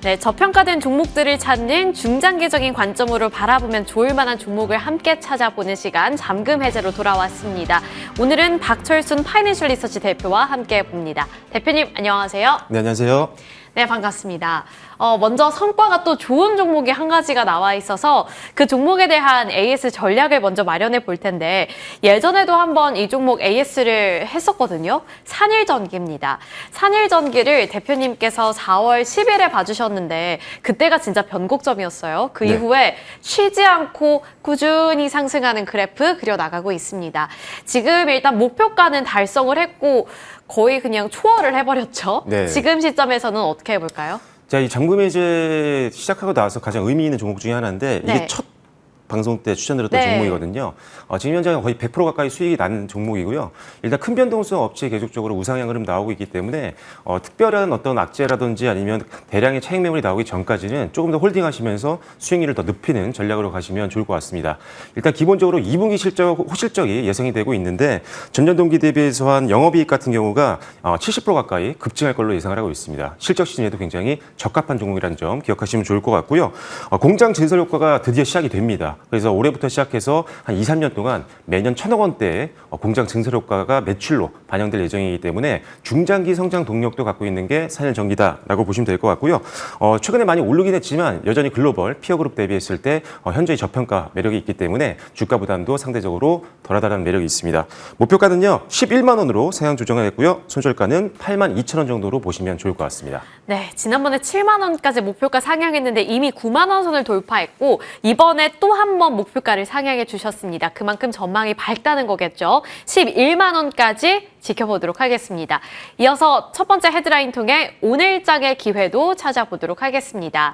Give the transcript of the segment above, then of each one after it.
네, 저평가된 종목들을 찾는 중장기적인 관점으로 바라보면 좋을 만한 종목을 함께 찾아보는 시간 잠금 해제로 돌아왔습니다. 오늘은 박철순 파이낸셜 리서치 대표와 함께 봅니다. 대표님 안녕하세요. 네, 안녕하세요. 네, 반갑습니다. 먼저 성과가 또 좋은 종목이 한 가지가 나와 있어서 그 종목에 대한 AS 전략을 먼저 마련해 볼 텐데 예전에도 한번 이 종목 AS를 했었거든요. 산일전기입니다. 산일전기를 대표님께서 4월 10일에 봐주셨는데 그때가 진짜 변곡점이었어요. 그 네. 이후에 쉬지 않고 꾸준히 상승하는 그래프 그려나가고 있습니다. 지금 일단 목표가는 달성을 했고 거의 그냥 초월을 해버렸죠. 네. 지금 시점에서는 어떻게 해볼까요? 자, 이 잠금 해제 시작하고 나서 가장 의미 있는 종목 중에 하나인데 이게 네. 첫 방송 때 추천드렸던 네. 종목이거든요. 지금 현재 거의 100% 가까이 수익이 나는 종목이고요. 일단 큰 변동성 없이 계속적으로 우상향 흐름 나오고 있기 때문에 특별한 어떤 악재라든지 아니면 대량의 차익 매물이 나오기 전까지는 조금 더 홀딩하시면서 수익률을 더 높이는 전략으로 가시면 좋을 것 같습니다. 일단 기본적으로 2분기 호실적이 예상이 되고 있는데 전년 동기 대비해서 한 영업이익 같은 경우가 70% 가까이 급증할 걸로 예상을 하고 있습니다. 실적 시즌에도 굉장히 적합한 종목이라는 점 기억하시면 좋을 것 같고요. 공장 증설 효과가 드디어 시작이 됩니다. 그래서 올해부터 시작해서 한 2, 3년 동안 매년 1,000억 원대의 공장 증설 효과가 매출로 반영될 예정이기 때문에 중장기 성장 동력도 갖고 있는 게 산일전기다라고 보시면 될 것 같고요. 최근에 많이 오르긴 했지만 여전히 글로벌 피어그룹 대비했을 때 현저히 저평가 매력이 있기 때문에 주가 부담도 상대적으로 덜하다는 매력이 있습니다. 목표가는요 11만 원으로 상향 조정을 했고요. 손절가는 8만 2천 원 정도로 보시면 좋을 것 같습니다. 네, 지난번에 7만 원까지 목표가 상향했는데 이미 9만 원 선을 돌파했고 이번에 또 한 번 목표가를 상향해 주셨습니다. 그만큼 전망이 밝다는 거겠죠. 11만 원까지 지켜보도록 하겠습니다. 이어서 첫 번째 헤드라인 통해 오늘장의 기회도 찾아보도록 하겠습니다.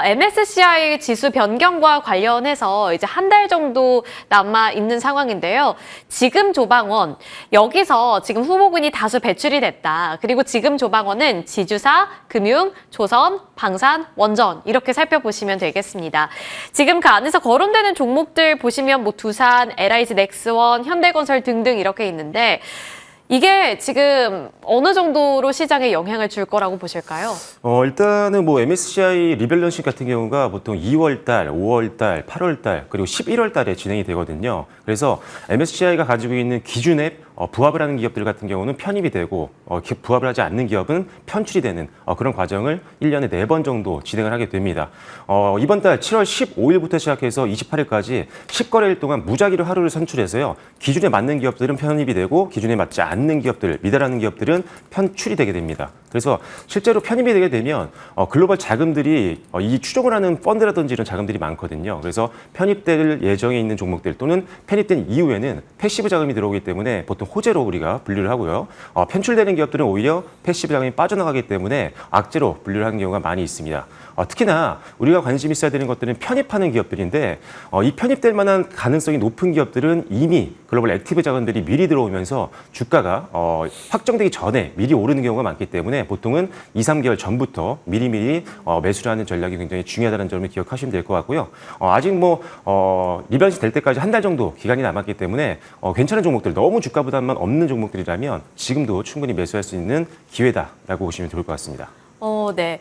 MSCI 지수 변경과 관련해서 이제 한 달 정도 남아 있는 상황인데요. 지금 조방원, 여기서 지금 후보군이 다수 배출이 됐다. 그리고 지금 조방원은 지주사, 금융, 조선, 방산, 원전 이렇게 살펴보시면 되겠습니다. 지금 그 안에서 거론되는 종목들 보시면 뭐 두산, LIG 넥스원, 현대건설 등등 이렇게 있는데 이게 지금 어느 정도로 시장에 영향을 줄 거라고 보실까요? 일단은 뭐 MSCI 리밸런싱 같은 경우가 보통 2월 달, 5월 달, 8월 달, 그리고 11월 달에 진행이 되거든요. 그래서 MSCI가 가지고 있는 기준에 부합을 하는 기업들 같은 경우는 편입이 되고 부합을 하지 않는 기업은 편출이 되는 그런 과정을 1년에 4번 정도 진행을 하게 됩니다. 이번 달 7월 15일부터 시작해서 28일까지 10거래일 동안 무작위로 하루를 선출해서요. 기준에 맞는 기업들은 편입이 되고 기준에 맞지 않는 기업들, 미달하는 기업들은 편출이 되게 됩니다. 그래서 실제로 편입이 되게 되면 글로벌 자금들이 이 추종을 하는 펀드라든지 이런 자금들이 많거든요. 그래서 편입될 예정에 있는 종목들 또는 편입된 이후에는 패시브 자금이 들어오기 때문에 보통 호재로 우리가 분류를 하고요. 편출되는 기업들은 오히려 패시브 자금이 빠져나가기 때문에 악재로 분류를 하는 경우가 많이 있습니다. 특히나 우리가 관심 있어야 되는 것들은 편입하는 기업들인데 이 편입될 만한 가능성이 높은 기업들은 이미 글로벌 액티브 자금들이 미리 들어오면서 주가가 확정되기 전에 미리 오르는 경우가 많기 때문에 보통은 2, 3개월 전부터 미리미리 매수를 하는 전략이 굉장히 중요하다는 점을 기억하시면 될 것 같고요. 아직 뭐 리밸런싱 될 때까지 한 달 정도 기간이 남았기 때문에 괜찮은 종목들, 너무 주가 부담만 없는 종목들이라면 지금도 충분히 매수할 수 있는 기회다라고 보시면 좋을 것 같습니다. 네.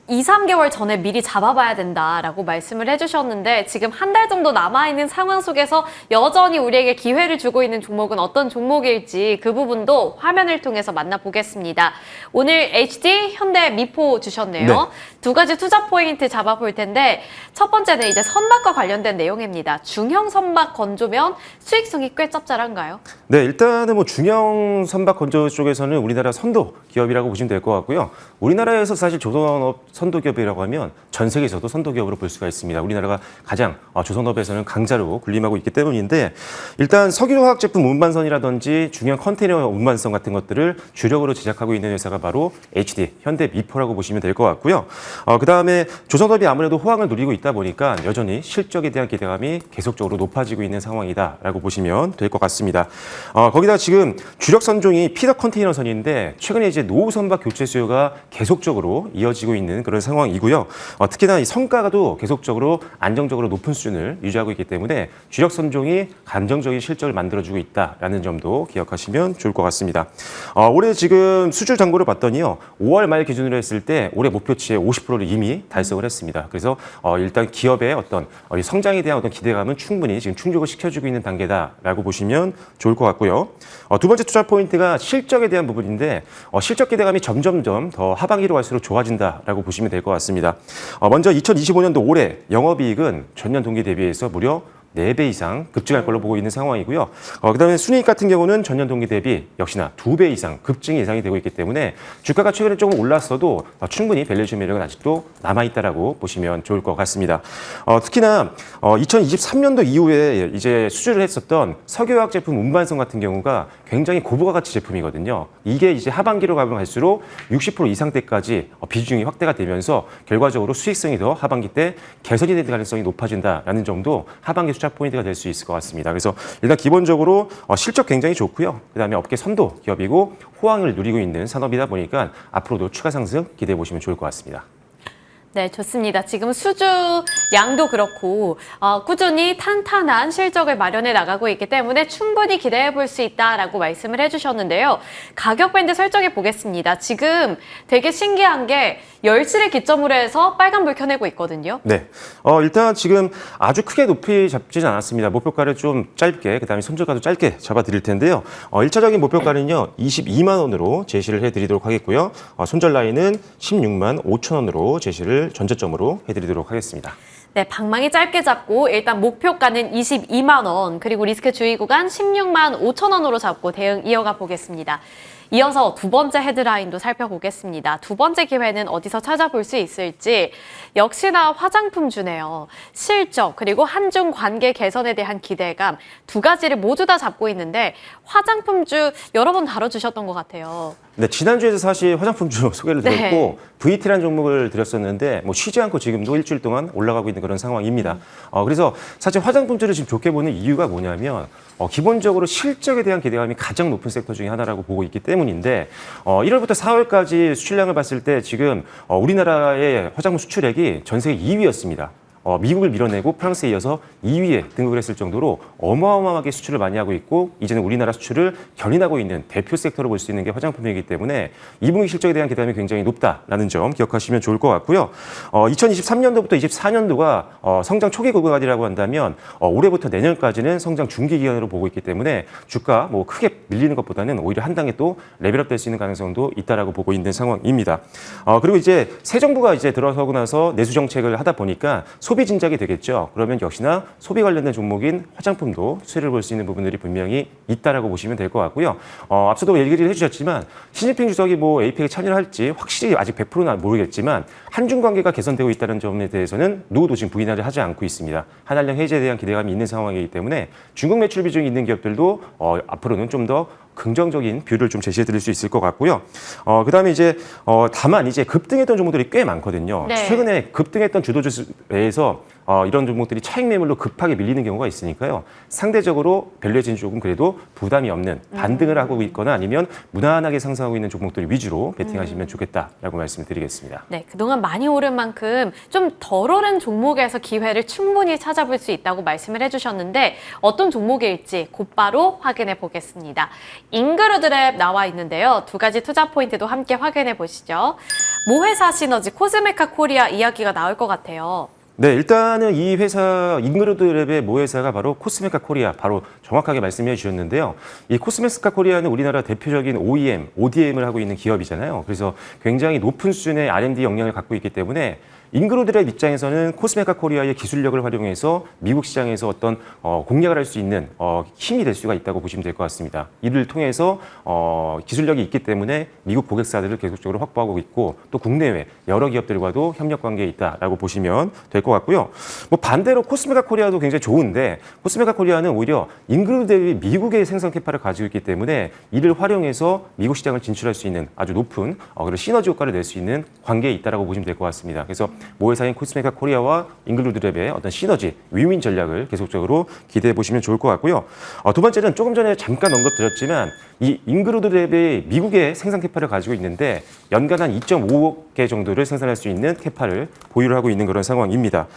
2, 3개월 전에 미리 잡아봐야 된다라고 말씀을 해주셨는데 지금 한 달 정도 남아있는 상황 속에서 여전히 우리에게 기회를 주고 있는 종목은 어떤 종목일지 그 부분도 화면을 통해서 만나보겠습니다. 오늘 HD, 현대, 미포 주셨네요. 네. 두 가지 투자 포인트 잡아볼 텐데 첫 번째는 이제 선박과 관련된 내용입니다. 중형 선박 건조면 수익성이 꽤 짭짤한가요? 네, 일단은 뭐 중형 선박 건조 쪽에서는 우리나라 선도 기업이라고 보시면 될 것 같고요. 우리나라에서 사실 조선업 선도 기업이라고 하면 전 세계에서도 선도 기업으로 볼 수가 있습니다. 우리나라가 가장 조선업에서는 강자로 군림하고 있기 때문인데 일단 석유화학 제품 운반선이라든지 중형 컨테이너 운반선 같은 것들을 주력으로 제작하고 있는 회사가 바로 HD, 현대 미포라고 보시면 될 것 같고요. 그다음에 조선업이 아무래도 호황을 누리고 있다 보니까 여전히 실적에 대한 기대감이 계속적으로 높아지고 있는 상황이다라고 보시면 될 것 같습니다. 거기다 지금 주력 선종이 피더 컨테이너선인데 최근에 이제 노후 선박 교체 수요가 계속 계속적으로 이어지고 있는 그런 상황이고요. 특히나 이 성과가도 계속적으로 안정적으로 높은 수준을 유지하고 있기 때문에 주력 선종이 감정적인 실적을 만들어주고 있다라는 점도 기억하시면 좋을 것 같습니다. 올해 지금 수주 잔고를 봤더니요. 5월 말 기준으로 했을 때 올해 목표치의 50%를 이미 달성을 했습니다. 그래서 일단 기업의 어떤 성장에 대한 어떤 기대감은 충분히 지금 충족을 시켜주고 있는 단계다라고 보시면 좋을 것 같고요. 두 번째 투자 포인트가 실적에 대한 부분인데 실적 기대감이 점점점 더 하반기로 갈수록 좋아진다라고 보시면 될 것 같습니다. 먼저 2025년도 올해 영업이익은 전년 동기 대비해서 무려 4배 이상 급증할 걸로 보고 있는 상황이고요. 그다음에 순이익 같은 경우는 전년 동기 대비 역시나 2배 이상 급증이 예상이 되고 있기 때문에 주가가 최근에 조금 올랐어도 충분히 밸류에이션 매력은 아직도 남아있다라고 보시면 좋을 것 같습니다. 특히나 2023년도 이후에 이제 수주를 했었던 석유화학 제품 운반성 같은 경우가 굉장히 고부가 가치 제품이거든요. 이게 이제 하반기로 가면 갈수록 60% 이상대까지 비중이 확대가 되면서 결과적으로 수익성이 더 하반기 때 개선이 될 가능성이 높아진다라는 점도 하반기 투자 포인트가 될 수 있을 것 같습니다. 그래서 일단 기본적으로 실적 굉장히 좋고요. 그다음에 업계 선도 기업이고 호황을 누리고 있는 산업이다 보니까 앞으로도 추가 상승 기대해 보시면 좋을 것 같습니다. 네, 좋습니다. 지금 수주 양도 그렇고 꾸준히 탄탄한 실적을 마련해 나가고 있기 때문에 충분히 기대해 볼 수 있다라고 말씀을 해주셨는데요. 가격 밴드 설정해 보겠습니다. 지금 되게 신기한 게 10시를 기점으로 해서 빨간불 켜내고 있거든요. 네, 일단 지금 아주 크게 높이 잡지는 않았습니다. 목표가를 좀 짧게, 그다음에 손절가도 짧게 잡아드릴 텐데요. 1차적인 목표가는요, 22만 원으로 제시를 해드리도록 하겠고요. 손절 라인은 16만 5천 원으로 제시를 전저점으로 해드리도록 하겠습니다. 네, 방망이 짧게 잡고 일단 목표가는 22만 원, 그리고 리스크 주의 구간 16만 5천 원으로 잡고 대응 이어가 보겠습니다. 이어서 두 번째 헤드라인도 살펴보겠습니다. 두 번째 기회는 어디서 찾아볼 수 있을지 역시나 화장품주네요. 실적 그리고 한중 관계 개선에 대한 기대감 두 가지를 모두 다 잡고 있는데 화장품주 여러 번 다뤄주셨던 것 같아요. 네, 지난주에도 사실 화장품주 소개를 드렸고 VT라는 종목을 드렸었는데 쉬지 않고 지금도 일주일 동안 올라가고 있는 그런 상황입니다. 그래서 사실 화장품주를 지금 좋게 보는 이유가 뭐냐면 기본적으로 실적에 대한 기대감이 가장 높은 섹터 중에 하나라고 보고 있기 때문인데 1월부터 4월까지 수출량을 봤을 때 지금 우리나라의 화장품 수출액이 전 세계 2위였습니다. 미국을 밀어내고 프랑스에 이어서 2위에 등극을 했을 정도로 어마어마하게 수출을 많이 하고 있고 이제는 우리나라 수출을 견인하고 있는 대표 섹터로 볼 수 있는 게 화장품이기 때문에 2분기 실적에 대한 기대감이 굉장히 높다라는 점 기억하시면 좋을 것 같고요. 2023년도부터 24년도가 성장 초기 구간이라고 한다면 올해부터 내년까지는 성장 중기 기간으로 보고 있기 때문에 주가 크게 밀리는 것보다는 오히려 한 단계 또 레벨업 될 수 있는 가능성도 있다라고 보고 있는 상황입니다. 그리고 이제 새 정부가 이제 들어서고 나서 내수 정책을 하다 보니까 소비 진작이 되겠죠. 그러면 역시나 소비 관련된 종목인 화장품도 수혜를 볼 수 있는 부분들이 분명히 있다라고 보시면 될 것 같고요. 앞서도 얘기를 해주셨지만 시진핑 주석이 APEC에 참여를 할지 확실히 아직 100%는 모르겠지만 한중 관계가 개선되고 있다는 점에 대해서는 누구도 지금 부인을 하지 않고 있습니다. 한한령 해제에 대한 기대감이 있는 상황이기 때문에 중국 매출 비중이 있는 기업들도 앞으로는 좀 더 긍정적인 뷰를 좀 제시해 드릴 수 있을 것 같고요. 그다음에 이제 다만 이제 급등했던 종목들이 꽤 많거든요. 네. 최근에 급등했던 주도주에서 이런 종목들이 차익 매물로 급하게 밀리는 경우가 있으니까요. 상대적으로 밸류에이션이 조금 그래도 부담이 없는 반등을 하고 있거나 아니면 무난하게 상승하고 있는 종목들 위주로 베팅하시면 좋겠다라고 말씀을 드리겠습니다. 네, 그동안 많이 오른 만큼 좀 덜 오른 종목에서 기회를 충분히 찾아볼 수 있다고 말씀을 해주셨는데 어떤 종목일지 곧바로 확인해 보겠습니다. 인그루드랩 나와 있는데요. 두 가지 투자 포인트도 함께 확인해 보시죠. 모회사 시너지 코스메카 코리아 이야기가 나올 것 같아요. 네, 일단은 이 회사 인그루드랩의 모회사가 바로 코스메카 코리아, 바로 정확하게 말씀해 주셨는데요. 이 코스메카 코리아는 우리나라 대표적인 OEM, ODM을 하고 있는 기업이잖아요. 그래서 굉장히 높은 수준의 R&D 역량을 갖고 있기 때문에 인그루드랩 입장에서는 코스메카 코리아의 기술력을 활용해서 미국 시장에서 어떤 공략을 할 수 있는 힘이 될 수가 있다고 보시면 될 것 같습니다. 이를 통해서 기술력이 있기 때문에 미국 고객사들을 계속적으로 확보하고 있고 또 국내외 여러 기업들과도 협력 관계에 있다라고 보시면 될 것 같고요. 반대로 코스메카 코리아도 굉장히 좋은데 코스메카 코리아는 오히려 인그루드랩이 미국의 생산 캐파를 가지고 있기 때문에 이를 활용해서 미국 시장을 진출할 수 있는 아주 높은 그런 시너지 효과를 낼 수 있는 관계에 있다라고 보시면 될 것 같습니다. 그래서 모회사인 코스메카 코리아와 잉글루드랩의 어떤 시너지, 윈윈 전략을 계속적으로 기대해 보시면 좋을 것 같고요. 두 번째는 조금 전에 잠깐 언급드렸지만 이 잉글루드랩이 미국의 생산 캐파를 가지고 있는데 연간 한 2.5억 개 정도를 생산할 수 있는 캐파를 보유를 하고 있는 그런 상황입니다.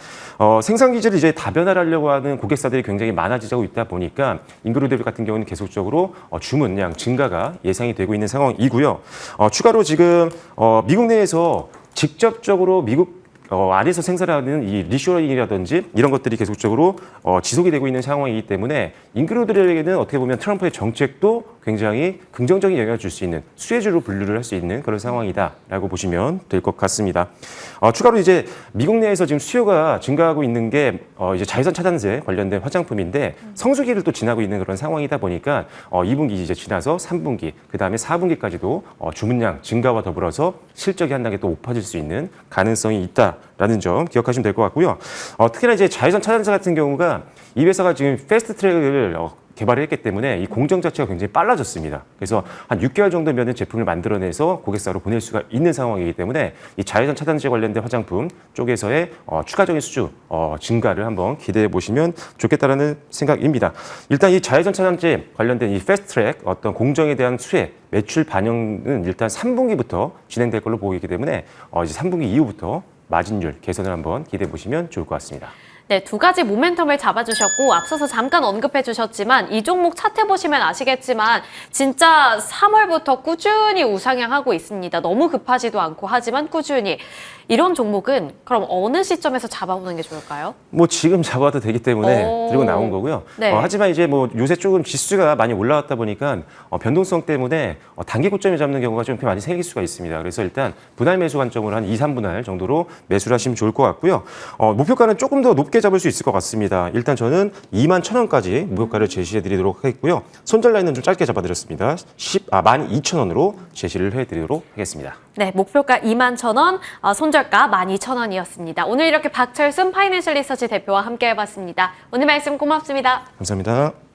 생산 기지를 이제 다변화를 하려고 하는 고객사들이 굉장히 많아지고 있다 보니까 잉글루드랩 같은 경우는 계속적으로 주문량 증가가 예상이 되고 있는 상황이고요. 추가로 지금 미국 내에서 직접적으로 미국 안에서 생산하는 이 리쇼어링이라든지 이런 것들이 계속적으로 지속이 되고 있는 상황이기 때문에 잉글루드랩에게는 어떻게 보면 트럼프의 정책도 굉장히 긍정적인 영향을 줄 수 있는 수혜주로 분류를 할 수 있는 그런 상황이다라고 보시면 될 것 같습니다. 추가로 이제 미국 내에서 지금 수요가 증가하고 있는 게 이제 자외선 차단제 관련된 화장품인데 성수기를 또 지나고 있는 그런 상황이다 보니까 2분기 이제 지나서 3분기 그다음에 4분기까지도 주문량 증가와 더불어서 실적이 한 단계 또 높아질 수 있는 가능성이 있다라는 점 기억하시면 될 것 같고요. 특히나 이제 자외선 차단제 같은 경우가 이 회사가 지금 패스트 트랙을 개발을 했기 때문에 이 공정 자체가 굉장히 빨라졌습니다. 그래서 한 6개월 정도면 제품을 만들어내서 고객사로 보낼 수가 있는 상황이기 때문에 이 자외선 차단제 관련된 화장품 쪽에서의 추가적인 수주 증가를 한번 기대해 보시면 좋겠다라는 생각입니다. 일단 이 자외선 차단제 관련된 이 패스트트랙 어떤 공정에 대한 수혜 매출 반영은 일단 3분기부터 진행될 걸로 보이기 때문에 이제 3분기 이후부터 마진율 개선을 한번 기대해 보시면 좋을 것 같습니다. 네, 두 가지 모멘텀을 잡아주셨고 앞서서 잠깐 언급해 주셨지만 이 종목 차트 보시면 아시겠지만 진짜 3월부터 꾸준히 우상향하고 있습니다. 너무 급하지도 않고 하지만 꾸준히. 이런 종목은 그럼 어느 시점에서 잡아보는 게 좋을까요? 뭐 지금 잡아도 되기 때문에 들고 나온 거고요. 네. 하지만 이제 뭐 요새 조금 지수가 많이 올라왔다 보니까 변동성 때문에 단기 고점에 잡는 경우가 좀 많이 생길 수가 있습니다. 그래서 일단 분할 매수 관점으로 한 2, 3분할 정도로 매수를 하시면 좋을 것 같고요. 목표가는 조금 더 높게 잡을 수 있을 것 같습니다. 일단 저는 21,000원까지 목표가를 제시해 드리도록 하겠고요. 손절 라인은 좀 짧게 잡아드렸습니다. 12,000원으로 제시를 해드리도록 하겠습니다. 네, 목표가 21,000원, 손절가 12,000원이었습니다. 오늘 이렇게 박철순 파이낸셜 리서치 대표와 함께 해봤습니다. 오늘 말씀 고맙습니다. 감사합니다.